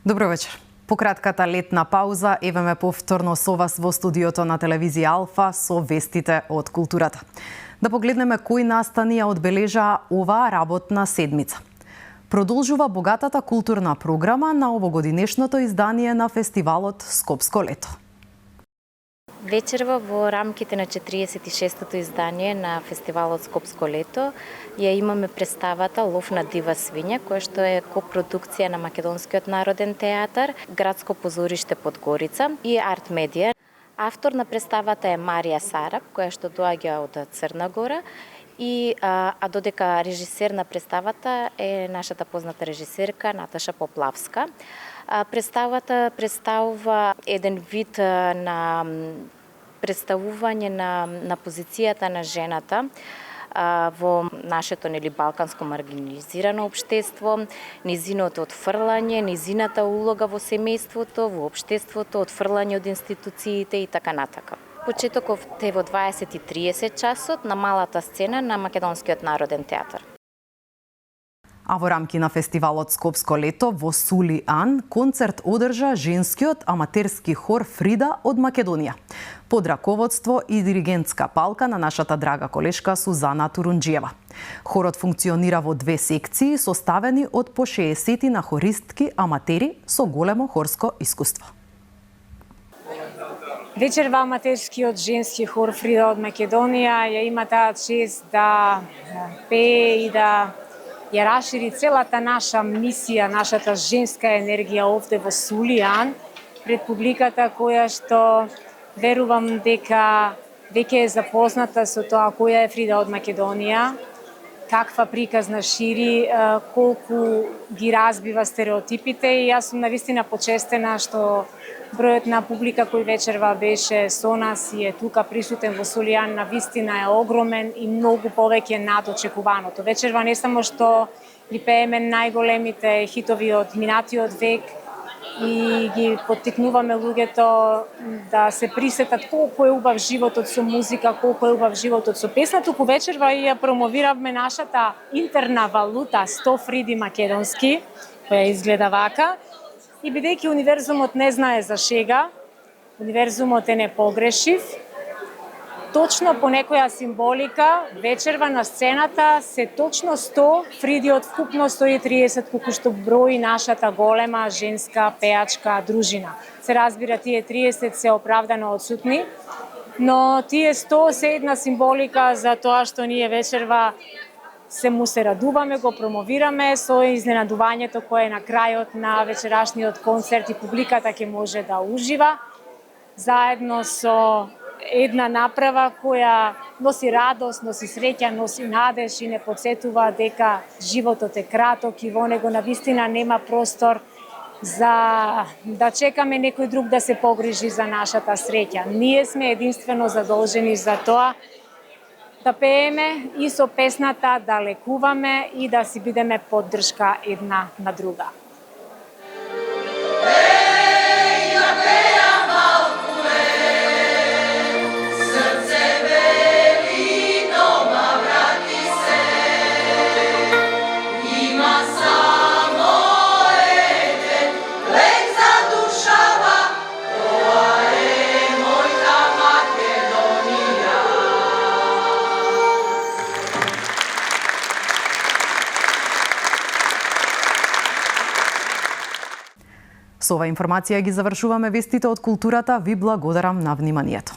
Добро вечер. По кратката летна пауза евеме повторно со вас во студиото на телевизија Алфа со вестите од културата. Да погледнеме кои настани ја одбележаа оваа работна седмица. Продолжува богатата културна програма на овогодинешното издание на фестивалот Скопско лето. Вечерва во рамките на 46-тото издание на фестивалот Скопско лето ја имаме представата Лов на дива свиња, која што е копродукција на Македонскиот народен театар, Градско позориште Подгорица и Арт Медија. Автор на представата е Марија Сарап, која што доаѓа од Црна Гора, а додека режисер на представата е нашата позната режисерка Наташа Поплавска. Представата представува еден вид на представување на позицијата на жената во нашето балканско маргинализирано општество, низиното отфрлање, низината улога во семејството, во општеството, отфрлање од институциите и така натака. Почетоков е во 20:30 часот на малата сцена на Македонскиот народен театар. А во рамки на фестивалот Скопско лето во Сули Ан концерт одржа женскиот аматерски хор Фрида од Македонија. Под раководство и диригентска палка на нашата драга колешка Сузана Турунџиева. Хорот функционира во две секции составени од по 60 на хористки аматери со големо хорско искуство. Вечерва аматерскиот женски хор Фрида од Македонија ја има таа чест да пее и да ја расшири целата наша мисија, нашата женска енергија овде во Сулијан пред публиката која што верувам дека веќе е запозната со тоа која е Фрида од Македонија, каква приказна шири, колку ги разбива стереотипите и јас сум навистина почестена што бројот на публика кој вечерва беше со нас и е тука присутен во Сулијан навистина е огромен и многу повеќе над очекуваното. Вечерва не само што ги пееме најголемите хитови од минатиот век и ги поттикнуваме луѓето да се присетат колку е убав животот со музика, колку е убав животот со песна, туку вечерва и ја промовиравме нашата интерна валута 100 фриди македонски, која изгледа вака. И бидејќи универзумот не знае за шега, универзумот е непогрешив, точно по некоја символика, вечерва на сцената се точно 100 фриди од вкупно 130 колку што брои нашата голема женска пеачка дружина. Се разбира, тие 30 се оправдано одсутни, но тие 100 се една символика за тоа што ние вечерва се му се радуваме, го промовираме со изненадувањето кое на крајот на вечерашниот концерт и публиката ќе може да ужива, заедно со една направа која носи радост, носи среќа, носи надеж и не подсетува дека животот е краток и во него навистина нема простор за да чекаме некој друг да се погрижи за нашата среќа. Ние сме единствено задолжени за тоа да пееме и со песната да лекуваме и да си бидеме поддршка една на друга. Со оваа информација ги завршуваме вестите од културата. Ви благодарам на вниманието.